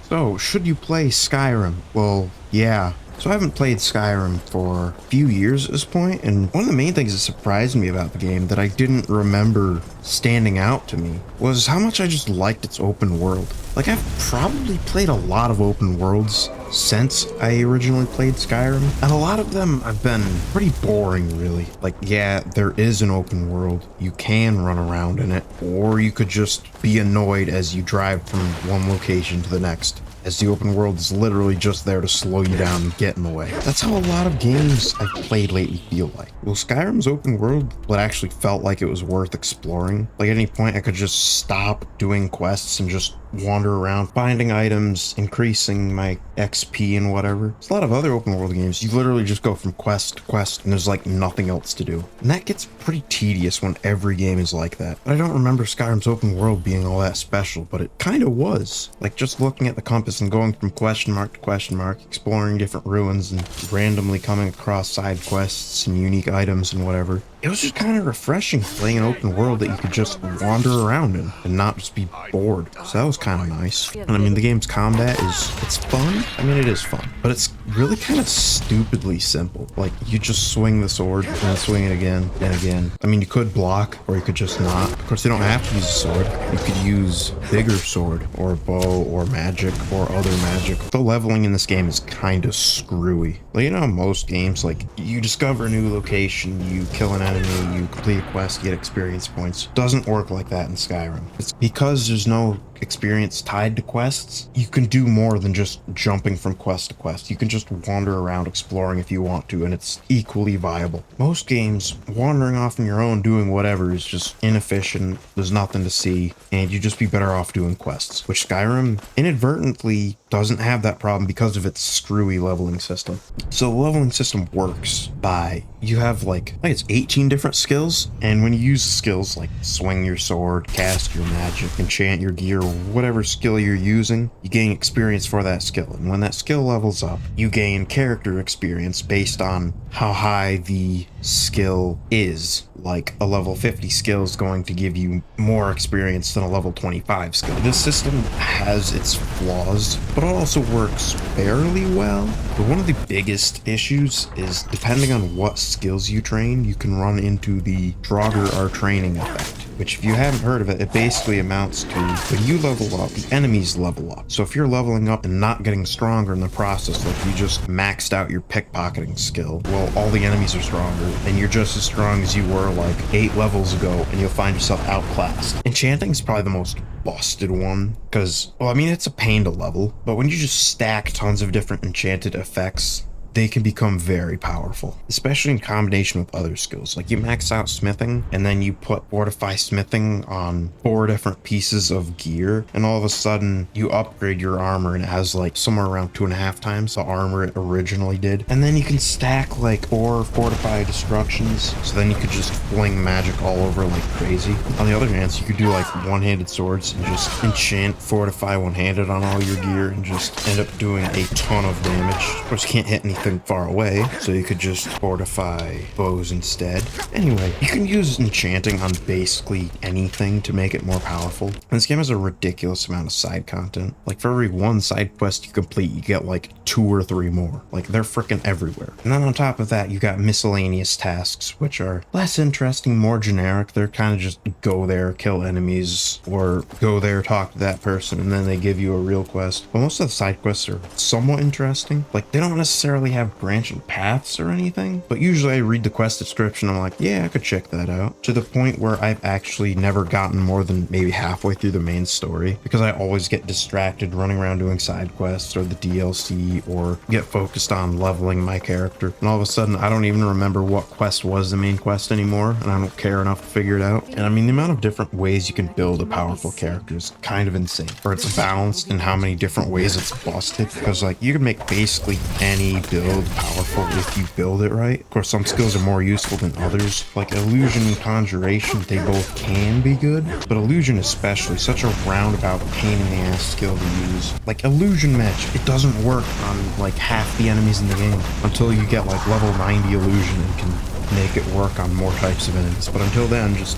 So, should you play Skyrim? Well, yeah. So I haven't played Skyrim for a few years at this point, and one of the main things that surprised me about the game that I didn't remember standing out to me was how much I just liked its open world. Like, I've probably played a lot of open worlds since I originally played Skyrim, and a lot of them have been pretty boring, really. Like, yeah, there is an open world. You can run around in it, or you could just be annoyed as you drive from one location to the next, as the open world is literally just there to slow you down and get in the way. That's how a lot of games I've played lately feel like. Well, Skyrim's open world, what actually felt like it was worth exploring. Like, at any point I could just stop doing quests and just wander around, finding items, increasing my XP and whatever. There's a lot of other open world games, you literally just go from quest to quest and there's like nothing else to do. And that gets pretty tedious when every game is like that. But I don't remember Skyrim's open world being all that special, but it kind of was. Like, just looking at the compass and going from question mark to question mark, exploring different ruins and randomly coming across side quests and unique items and whatever. It was just kind of refreshing playing an open world that you could just wander around in and not just be bored. So that was kind of nice. And I mean, the game's combat it's fun. I mean, it is fun, but it's really kind of stupidly simple. Like, you just swing the sword and then swing it again and again. I mean, you could block or you could just not. Of course, you don't have to use a sword. You could use bigger sword or a bow or magic or other magic. The leveling in this game is kind of screwy. Like, you know, most games, like, you discover a new location, you kill an enemy, you complete a quest, get experience points. Doesn't work like that in Skyrim. It's because there's no experience tied to quests. You can do more than just jumping from quest to quest. You can just wander around exploring if you want to, and it's equally viable. Most games, wandering off on your own doing whatever is just inefficient, there's nothing to see, and you'd just be better off doing quests, which Skyrim inadvertently doesn't have that problem because of its screwy leveling system. So the leveling system works by, you have like, I think it's 18 different skills, and when you use skills like swing your sword, cast your magic, enchant your gear, whatever skill you're using, you gain experience for that skill. And when that skill levels up, you gain character experience based on how high the skill is. Like, a level 50 skill is going to give you more experience than a level 25 skill. This system has its flaws, but it also works fairly well. But one of the biggest issues is, depending on what skills you train, you can run into the Draugr training effect, which, if you haven't heard of it, it basically amounts to, when you level up, the enemies level up. So if you're leveling up and not getting stronger in the process, like you just maxed out your pickpocketing skill, well, all the enemies are stronger, and you're just as strong as you were like 8 levels ago, and you'll find yourself outclassed. Enchanting is probably the most busted one, because, well, I mean, it's a pain to level, but when you just stack tons of different enchanted effects, they can become very powerful, especially in combination with other skills. Like, you max out smithing, and then you put fortify smithing on 4 different pieces of gear, and all of a sudden you upgrade your armor and it has like somewhere around 2.5 times the armor it originally did. And then you can stack like 4 fortify destructions, so then you could just fling magic all over like crazy. On the other hand, so you could do like one-handed swords and just enchant fortify one-handed on all your gear and just end up doing a ton of damage. Of course, you can't hit anything far away, so you could just fortify bows instead. Anyway, you can use enchanting on basically anything to make it more powerful. And this game has a ridiculous amount of side content. Like, for every 1 side quest you complete, you get like 2 or 3 more. Like, they're freaking everywhere. And then on top of that, you got miscellaneous tasks, which are less interesting, more generic. They're kind of just go there, kill enemies, or go there, talk to that person, and then they give you a real quest. But most of the side quests are somewhat interesting. Like, they don't necessarily have branching paths or anything, but usually I read the quest description, I'm like, yeah, I could check that out, to the point where I've actually never gotten more than maybe halfway through the main story, because I always get distracted running around doing side quests or the DLC, or get focused on leveling my character, and all of a sudden I don't even remember what quest was the main quest anymore, and I don't care enough to figure it out. And I mean, the amount of different ways you can build a powerful character is kind of insane, or it's balanced in how many different ways it's busted, because like, you can make basically any build powerful if you build it right. Of course, some skills are more useful than others. Like illusion and conjuration, they both can be good, but illusion especially, such a roundabout pain in the ass skill to use. Like illusion match, it doesn't work on like half the enemies in the game until you get like level 90 illusion and can make it work on more types of enemies. But until then, just,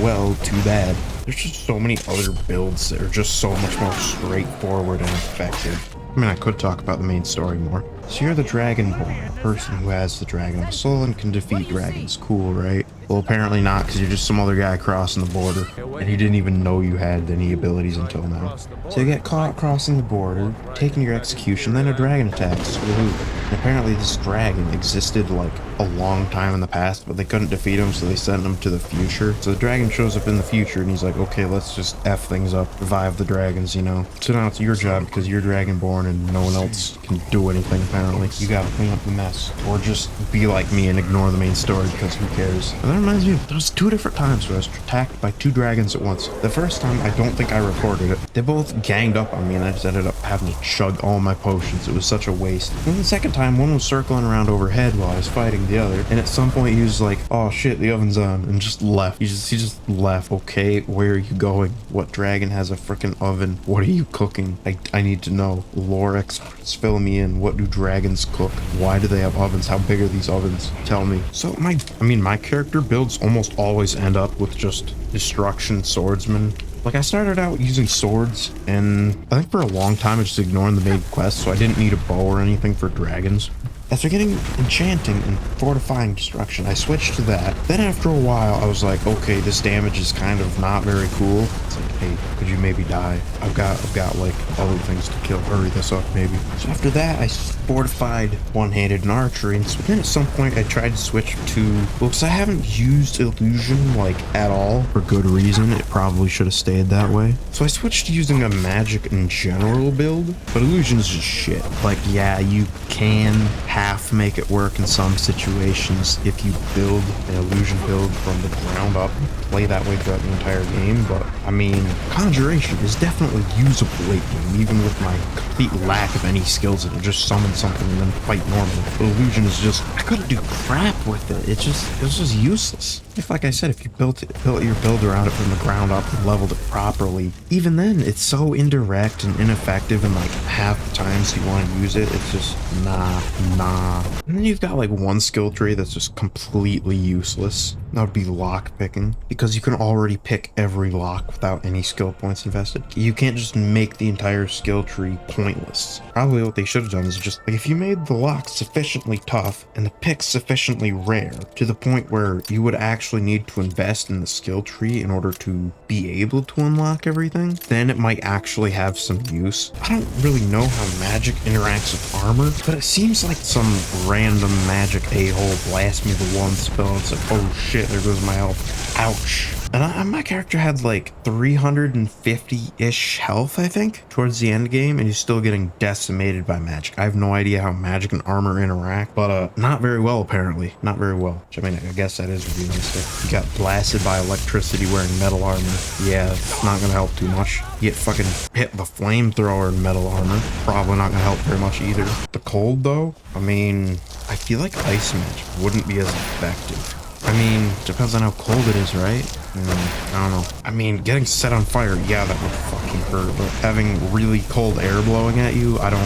well, too bad. There's just so many other builds that are just so much more straightforward and effective. I mean, I could talk about the main story more. So you're the Dragonborn, a person who has the Dragon of the Soul and can defeat dragons. Cool, right? Well, apparently not, because you're just some other guy crossing the border, and he didn't even know you had any abilities until now. So you get caught crossing the border, taking your execution, then a dragon attacks. Woohoo. And apparently this dragon existed like a long time in the past, but they couldn't defeat him, so they sent him to the future. So the dragon shows up in the future, and he's like, okay, let's just F things up, revive the dragons, you know? So now it's your job, because you're Dragonborn, and no one else can do anything, apparently. You gotta clean up the mess, or just be like me and ignore the main story, because who cares? And that reminds me, there was 2 different times where I was attacked by 2 dragons at once. The first time, I don't think I recorded it. They both ganged up on me, and I just ended up having to chug all my potions. It was such a waste. And the second time, one was circling around overhead while I was fighting the other, and at some point he was like, oh shit, the oven's on, and just left. He just left. Okay, where are you going? What dragon has a freaking oven? What are you cooking? I need to know. Lore experts, fill me in. What do dragons cook? Why do they have ovens? How big are these ovens? Tell me. So my character builds almost always end up with just destruction swordsman. Like, I started out using swords, and I think for a long time I just ignored the main quest, so I didn't need a bow or anything for dragons. After getting enchanting and fortifying destruction, I switched to that. Then after a while, I was like, okay, this damage is kind of not very cool. It's like, hey, could you maybe die? I've got like other things to kill. Hurry this up, maybe. So after that, I fortified one-handed and archery, and then at some point I tried to switch to, well, because I haven't used illusion like at all for good reason. It probably should have stayed that way. So I switched to using a magic and general build, but illusion is just shit. Like, yeah, you can half make it work in some situations if you build an illusion build from the ground up, play that way throughout the entire game, but I mean, conjuration is definitely usable late game, even with my complete lack of any skills in it. Just summon something and then fight normally. But illusion is just, I couldn't do crap with it. It was just useless. If, like I said, if you built your build around it from the ground up and leveled it properly, even then, it's so indirect and ineffective, and like half the times you want to use it, it's just nah. And then you've got like one skill tree that's just completely useless. That would be lock picking, because you can already pick every lock without any skill points invested. You can't just make the entire skill tree pointless. Probably what they should have done is just, like, if you made the lock sufficiently tough and the picks sufficiently rare to the point where you would actually need to invest in the skill tree in order to be able to unlock everything, then it might actually have some use. I don't really know how magic interacts with armor, but it seems like some random magic a-hole blast me with one spell. It's like, oh shit, there goes my health. Ouch. And my character had like 350-ish health, I think, towards the end game, and he's still getting decimated by magic. I have no idea how magic and armor interact, but not very well, apparently. Not very well. Which, I mean, I guess that is realistic. He got blasted by electricity wearing metal armor. Yeah, it's not gonna help too much. You get fucking hit with a flamethrower in metal armor. Probably not gonna help very much either. The cold, though, I mean, I feel like ice magic wouldn't be as effective. I mean, depends on how cold it is, right? I don't know. I mean, getting set on fire, yeah, that would fucking hurt. But having really cold air blowing at you, I don't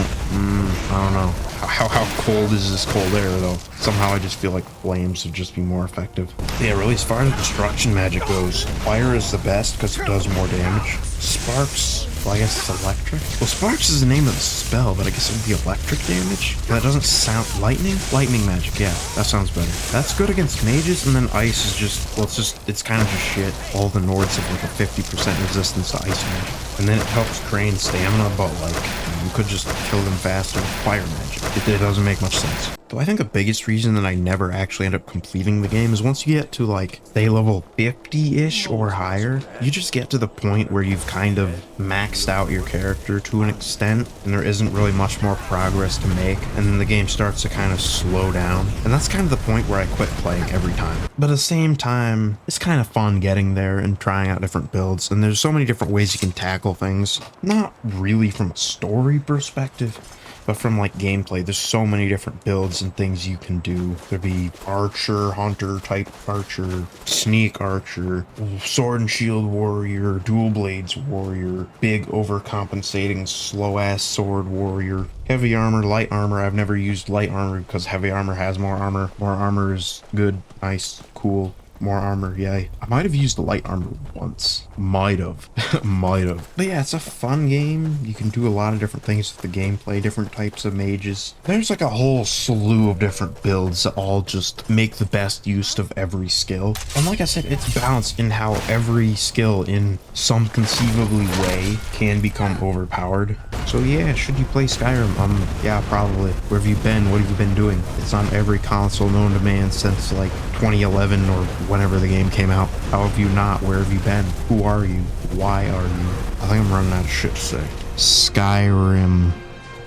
know. How cold is this cold air, though? Somehow I just feel like flames would just be more effective. Yeah, really, as far as destruction magic goes, fire is the best because it does more damage. Sparks, well, I guess it's electric. Well, sparks is the name of the spell, but I guess it would be electric damage. That doesn't sound... lightning? Lightning magic, yeah, that sounds better. That's good against mages, and then ice is just... well, it's kind of just shit. All the Nords have like a 50% resistance to ice magic. And then it helps drain stamina, but like, you could just kill them faster with fire magic. It doesn't make much sense. Though I think the biggest reason that I never actually end up completing the game is once you get to like, say, level 50-ish or higher, you just get to the point where you've kind of maxed out your character to an extent, and there isn't really much more progress to make, and then the game starts to kind of slow down. And that's kind of the point where I quit playing every time. But at the same time, it's kind of fun getting there and trying out different builds, and there's so many different ways you can tackle things. Not really from a story perspective, But from like gameplay, there's so many different builds and things you can do. There'd be archer, hunter type archer, sneak archer, sword and shield warrior, dual blades warrior, big overcompensating slow ass sword warrior, heavy armor, light armor. I've never used light armor because heavy armor has more armor. More armor is good, nice, cool. More armor, yay. I might have used the light armor once. Might have. Might have. But yeah, it's a fun game. You can do a lot of different things with the gameplay, different types of mages. There's like a whole slew of different builds that all just make the best use of every skill. And like I said, it's balanced in how every skill in some conceivably way can become overpowered. So yeah, should you play Skyrim? Yeah, probably. Where have you been? What have you been doing? It's on every console known to man since like 2011 or whenever the game came out. How have you not? Where have you been? Who are you? Why are you? I think I'm running out of shit to say. Skyrim.